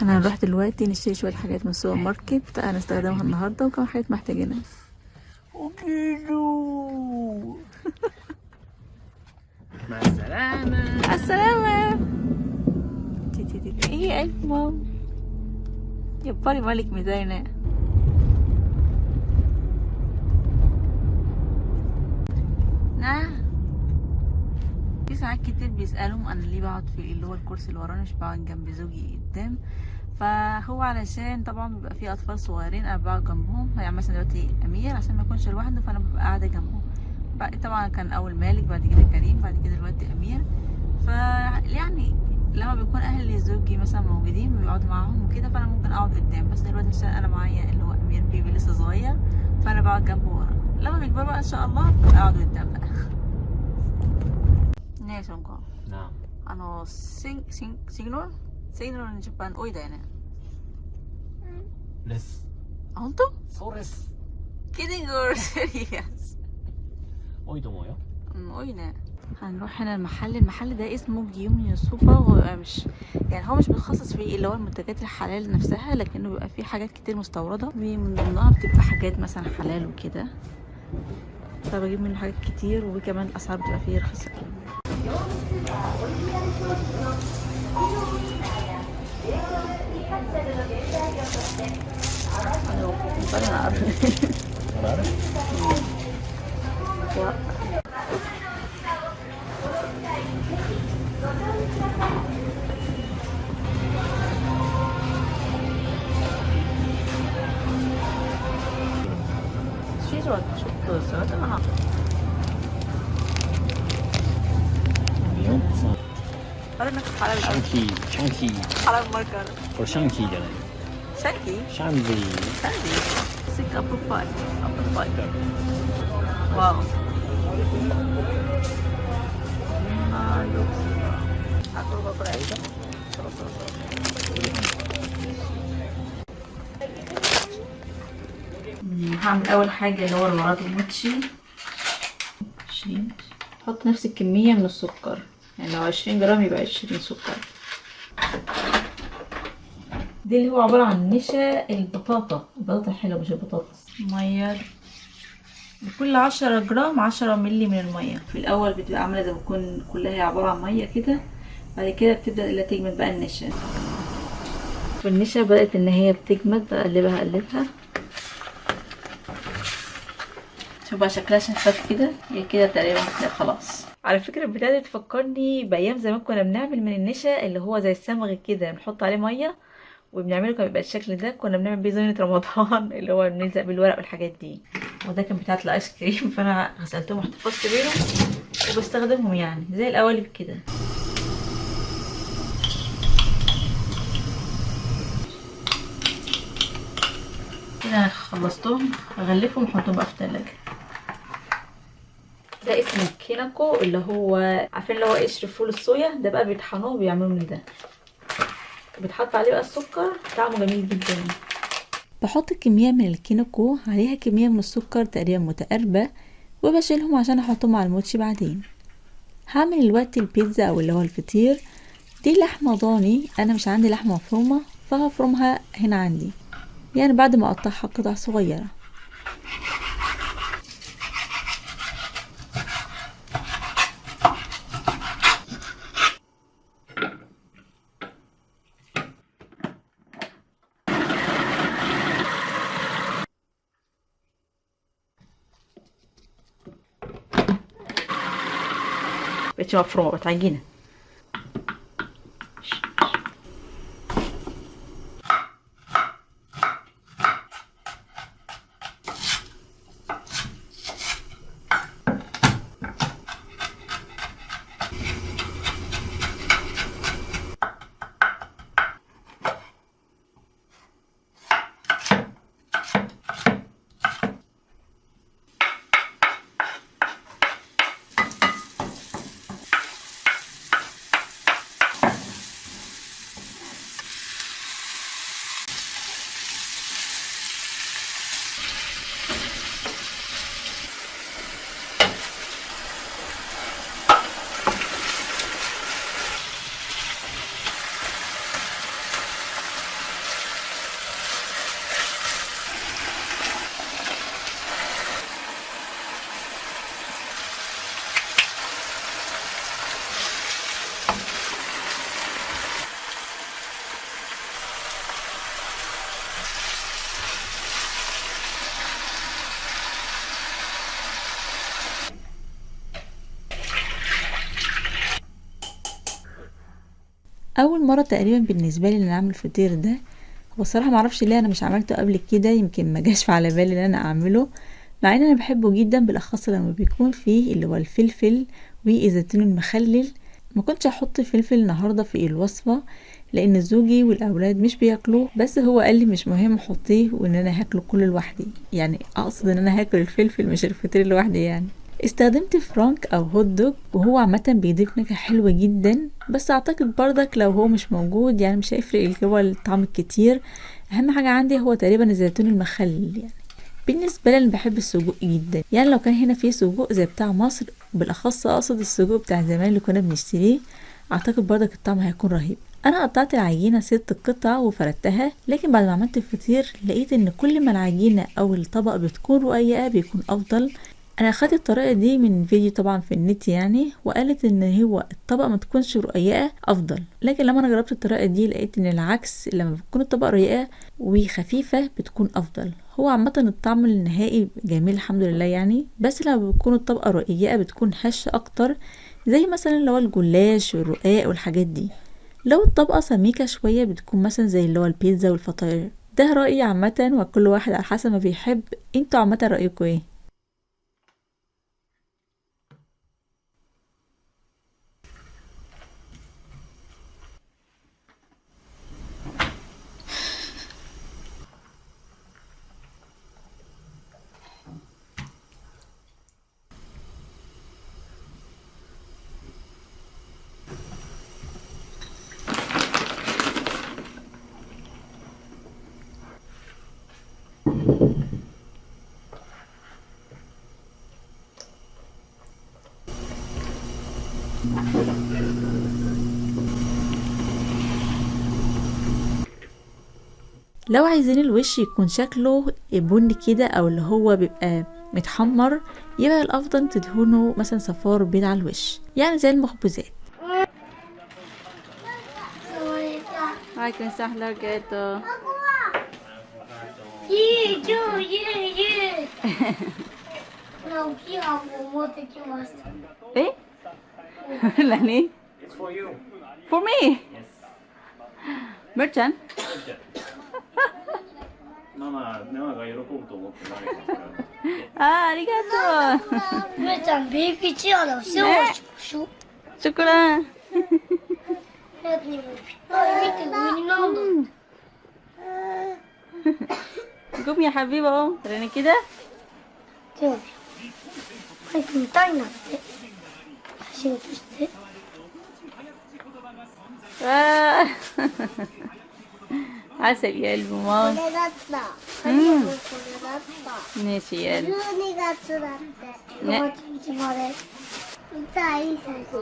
احنا هنروح دلوقتي نشتري شوية حاجات من السوبر ماركت هنستخدمها النهاردة، وكمان حاجات محتاجينها. وكيلو. مع السلامة. مع السلامة. ايه ألف مام يبالي مالك ميزانة. نعم. في ساعات كتير بيسألهم أنا ليه بقعد في اللي هو الكرسي اللي ورانا، مش بقعد جنب زوجي قدام. فهو علشان طبعا بيبقى فيه أطفال صغيرين أنا بقعد جنبهم، يعني مثلا دلوقتي أمير عشان ما يكونش لوحده فأنا ببقى قاعدة جنبه. طبعا كان أول مالك، بعد كده كريم، بعد كده دلوقتي أمير. يعني لما بيكون أهل زوجي مثلا موجودين بيقعدوا معاهم وكده فأنا ممكن أقعد قدام، بس دلوقتي عشان أنا معايا اللي هو أمير بيبي لسه صغير فأنا بقعد جنبه ورا. لما بيكبر بقى إن شاء الله أقعد قدام بقى. ねえ、そんか。なシグノルの10番多いだよね。レス。あ、本当？そうです。kidding or serious؟多いと思うよ。多いね. هنروح هنا المحل ده اسمه جيومينيو سوبر، هو مش يعني هو مش متخصص في اللي هو المنتجات الحلال نفسها، لكنه بيبقى فيه حاجات كتير مستوردة ومن ضمنها بتبقى حاجات مثلا حلال وكده، فبجيب منه حاجات كتير وكمان الأسعار بتبقى فيه رخيصة. 치즈가 좀 쓰러지나? 4つ。あれなんかハラルシャンキー、シャンキー。ハラルマルカールこれシャンキーじゃない。シャンキーシャンディー。シャンディスイカアップルパイアップルパイワオこれこれそうهعمل اول حاجه اللي هو المرات الموتشي. حط نفس الكميه من السكر، يعني لو 20 جرام يبقى 20 سكر. دي اللي هو عباره عن نشا البطاطا الحلوه مش البطاطس. ميه لكل 10 جرام 10 مللي من الميه. في الاول بتبقى عامله زي ما تكون كلها عباره عن ميه كده، بعد كده بتبدا اللي تجمد بقى النشا. والنشا بدات ان هي بتجمد، بقلبها شوف بقى شكلها شفاف كده، هي كده تقريبا كده خلاص. على فكره البتاعه دي تفكرني بايام زمان كنا بنعمل من النشا اللي هو زي الصمغ كده، بنحط عليه ميه وبنعمله كان بيبقى الشكل ده، كنا بنعمل بيه زينة رمضان اللي هو بنلزق بالورق والحاجات دي. وده كان بتاعت الايس كريم فانا غسلتهم واحتفظت بيهم وبستخدمهم يعني زي القوالب كده. كده انا خلصتهم، هغلفهم واحطهم بقى في التلاجة. ده اسمه الكيناكو، اللي هو عارفين اللي هو قشر فول الصويا ده، بقى بيطحنوه وبيعملوا من ده، بيتحط عليه بقى السكر، طعمه جميل جدا. بحط كمية من الكينوكو عليها كمية من السكر تقريبا متقاربة، وبشيلهم عشان احطهم على الموتشي بعدين. هعمل الوقت البيتزا او اللي هو الفطير. دي لحمة ضاني، انا مش عندي لحمة مفرومة فهفرمها هنا عندي، يعني بعد ما اقطعها قطع صغيرة. بقتش مفرومة، بقت عجينة. اول مره تقريبا بالنسبه لي ان انا اعمل الفطير ده. هو الصراحه معرفش ليه انا مش عملته قبل كده، يمكن ما جاش على بالي ان انا اعمله، مع ان انا بحبه جدا بالاخص لما بيكون فيه اللي هو الفلفل والزيتون المخلل. ما كنتش احط فلفل النهارده في الوصفه لان زوجي والاولاد مش بياكلوه، بس هو قال لي مش مهم حطيه وان انا هاكله كله لوحدي، يعني اقصد ان انا هاكل الفلفل مش الفطير لوحدي يعني. استخدمت فرانك او هوت دوج وهو عامه بيضيف نكهه حلوه جدا، بس اعتقد برضك لو هو مش موجود يعني مش هيفرق اللي هو الطعم الكتير. اهم حاجه عندي هو تقريبا الزيتون المخلل يعني. بالنسبه لي انا بحب السجق جدا، يعني لو كان هنا في سجق زي بتاع مصر، بالاخص اقصد السجق بتاع زمان اللي كنا بنشتريه، اعتقد برضك الطعم هيكون رهيب. انا قطعت العجينه 6 قطع وفردتها، لكن بعد ما عملت الفطير لقيت ان كل ما العجينه او الطبق بتكون رقيقه بيكون افضل. انا اخدت الطريقه دي من فيديو طبعا في النت يعني، وقالت ان هو الطبق ما تكونش رقيقه افضل، لكن لما انا جربت الطريقه دي لقيت ان العكس، لما بتكون الطبق رقيقه وخفيفه بتكون افضل. هو عامه الطعم النهائي جميل الحمد لله يعني، بس لما بتكون الطبقه رقيقه بتكون هشه اكتر، زي مثلا اللي هو الجلاش والرقاق والحاجات دي. لو الطبقه سميكه شويه بتكون مثلا زي اللي هو البيتزا والفطاير. ده رايي عامه، وكل واحد على حسب ما بيحب. انتوا عامه رايكم ايه؟ لو عايزين الوش يكون شكله بني كده او اللي هو بيبقى متحمر، يبقى الافضل تدهنه مثلا صفار بيض على الوش، يعني زي المخبوزات. هاي كان سهلة جدا. ايه؟ لاني It's for you. for me Yes. merchant. ママが喜ぶと思ってないからこれは。ありがとう。めちゃんベイビーチアだしょしょ شكرا. 部屋にもぴったり見て上になんだ قوم يا حبيبي اهو راني كده. 手を早く見たいなって仕事して عسل يا قلبي こ ماما. れだったこれだった ماشي يا قلبي. 12月だってね8日まで痛い最近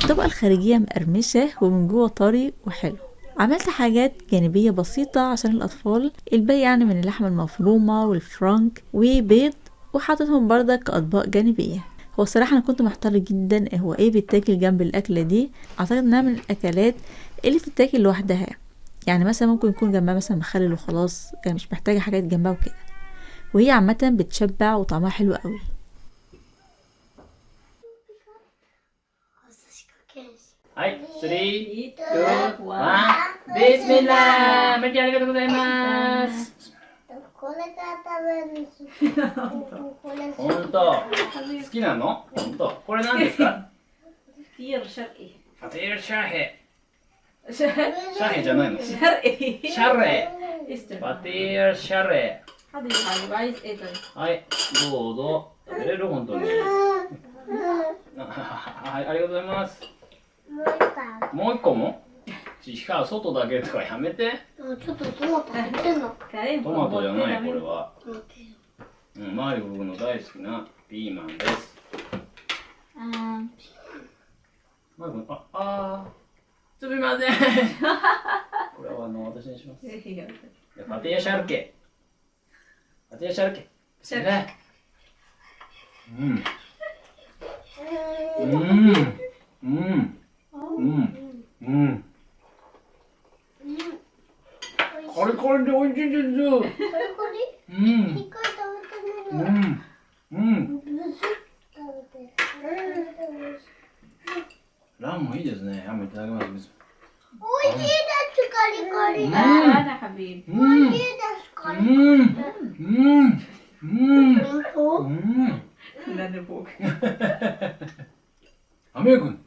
الطبقة الخارجية مقرمشة ومن جوه طري وحلو. عملت حاجات جانبية بسيطة عشان الأطفال، الباقي يعني من اللحمة المفرومة والفرانك وبيض، وحاطتهم بردك كأطباق جانبية. هو الصراحة أنا كنت محتارة جدا هو ايه بيتاكل جنب الأكلة دي. أعتقد إنها من الأكلات اللي بتتاكل لوحدها، يعني مثلا ممكن يكون جنبها مثلا مخلل وخلاص، يعني مش محتاجة حاجات جنبها وكده، وهي عامة بتشبع وطعمها حلو قوي. はい、3、2、1、ビスミッラー。メッチありがとうございます。これから食べるんですこれ本当。好きなの？本当。これ何ですか？ فطير شرقي. ファティールシャーヘ。 شرقي シャーヘじゃないの？シャレ。ファティールシャレ。 حاضر يا حبيبي عايز ايه طيب؟ はい、どうぞ。食べれる本当に。はい、ありがとうございます。もう一回あるもう一個も？ちか外だけとかやめて。ちょっとトマト入ってんのトマトじゃないこれは。待ってようん、マリオ僕の大好きなピーマンです。マリオ君、すみません。これは私にします。パティアシャルケ。パティアシャルケ。ね。うん。これこれで美味しいです。これ一回食べてみる。ランもいいですね。ランもいただきます。美味しいですカリカリ。أنا حبيب 美味しいですカリカリ。なんで僕アメ君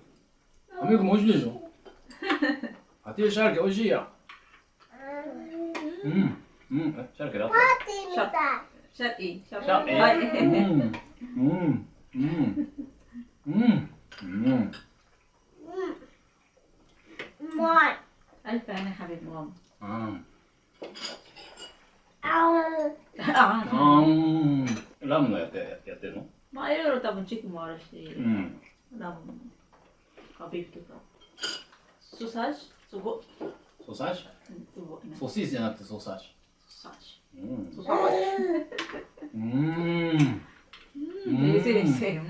美味しいでしょ。パティシャーケ美味しいや。シャーケだっパーティーみたい。シャイシャた。イはいうまい。 ألف أنا حبيب ماما ラムのやってるの？ まあいろいろ多分チキンもあるし、うん。ラムハビブとかソーサージすごいソーサージ？すごいねソーシージじゃなくてソーサージ。ソーサージうん。ソーサージ冷静冷静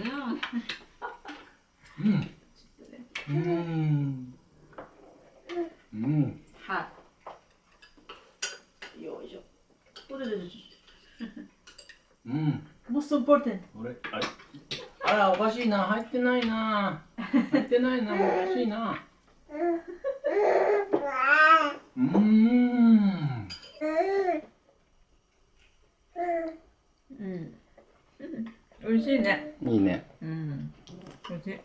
はいよいしょこれでmost important あら、おかしいな。入ってないな。入ってないな。おかしいな。美味しいねいいね。美味しい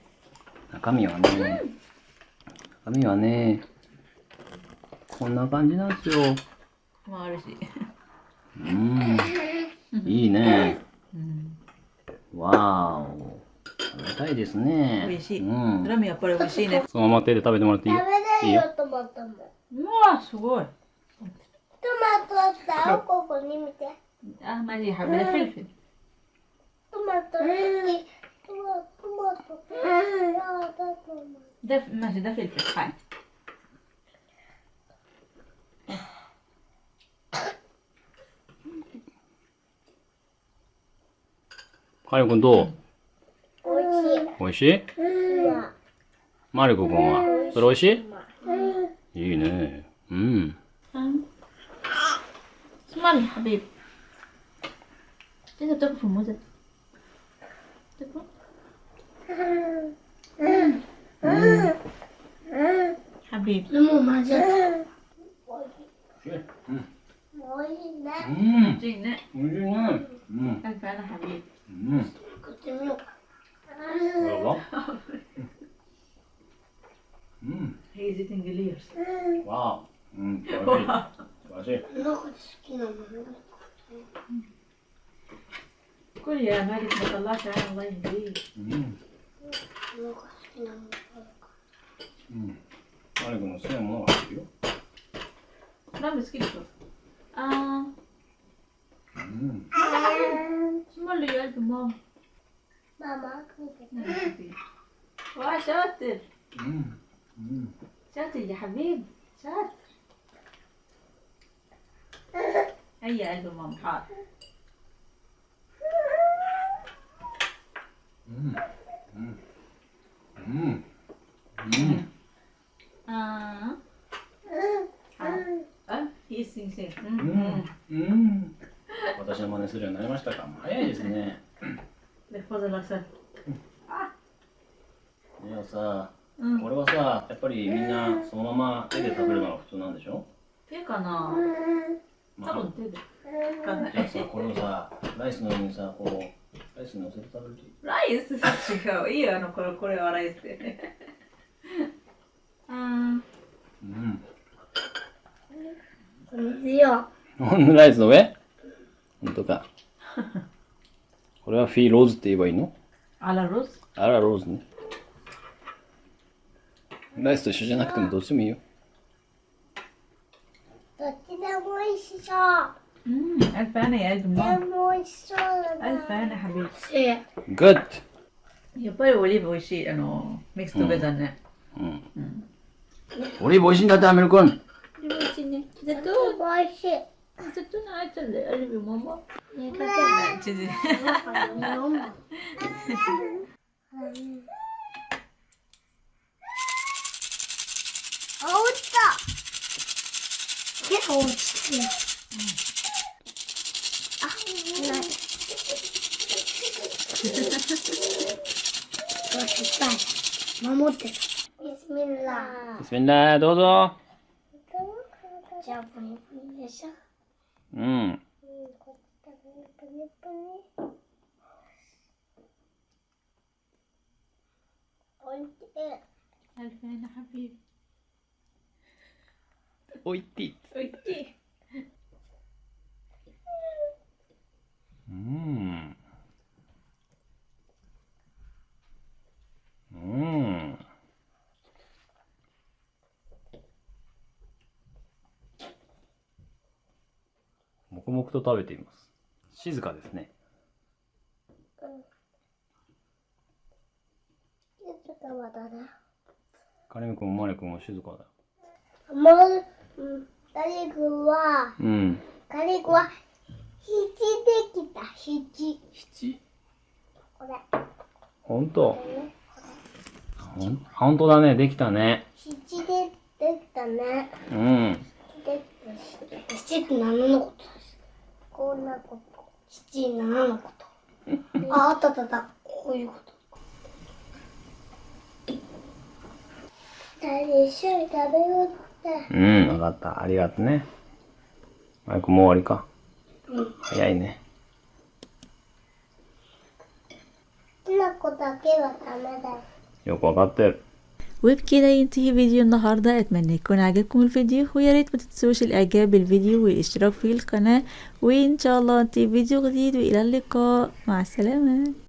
中身はね、こんな感じなんですよ。まああるしいいね。わーお。食べたいですね。美味しいうん。ラミやっぱり美味しいねそのまま手で食べてもらっていい？食べないよトマトも。うわすごいトマトさ、ここに見て。あマジハビブフィルフィルトマト好き。トマト。ده ماشي ده فلفل هايカリコ君どう？おいしい。美味しい？マリコ君はそれ美味しい？いいね。اسمعني يا حبيبي انت بتاكل في الموزة تاكل حبيبي でも混ぜる。おいしいね。ジンね美味しいね。ألف أنا حبيبي 作ってみようか。これは？هي زيت إنجليز わあ。素晴らしい。中で好きなもの。كل يا مالك ما طلعش عين الله يهديك なんか好きなものあるか。マリコの好きなものがあるよ。 لا مسكين شوف اسمه اللي قلب ماما ママ見て。 واه شاطر شاطر يا حبيبي شاطر هيا قلب ماما حاضرいい先生。私の真似するようになりましたか？早いですね。でもさ、これはさ、やっぱりみんなそのまま手で食べるのが普通なんでしょ？手かな？多分手で。じゃあさ、これをさ、ライスの上にさ、こう、ライスに乗せて食べるといい。ライス違う。いいよ、これはライスで。水よ。ライスの上？本当か。これはフィーローズって言えばいいの？アラロス？アラローズね。ライスと一緒じゃなくてもどっちでもいいよ。どっちでも美味しそう。ألف أنا يا قلب で ماما も美味しそうだな。 ألف أنا حبيبي Good! やっぱりオリーブ美味しい。ミックストベザーね。オリーブ美味しいんだって、アメリカン。美味しいね。絶対美味しい。絶対ないちゃんで、オリーブママ。ね、かけない。チヂ。あ、落ちた。結構落ちてる。あ、ない。失敗。守ってた。ビスミルラー。ビスミンラー、どうぞ。じゃあ、プニプニでしょ。うん。こっちだね、プニプニ。おいて。ألفين حبيبي おいって。 أوكي うん。うん。黙々と食べています。静かですね。ちょっとまだね。カリム君もマネ君も静かだよ。もう、カリグは、うん。カリグは、七できた、七。七。これ。ほんと。ね、ほんとだね。できたね。七でできたね。うん。七って何のことです？こんなこと。七何のこと？あ、あったあったあった。こういうこと。二人一緒に食べようって。うん、わかった。ありがとね。マイクもう終わりか。早いね。きな粉だけはダメだよ。よくわかってる。وبكده ينتهي فيديو النهاردة. اتمنى يكون عجبكم الفيديو، ويا ريت ما تنسوش الاعجاب بالفيديو والاشتراك في القناة، وان شاء الله ننتهي فيديو جديد، والى اللقاء، مع السلامة.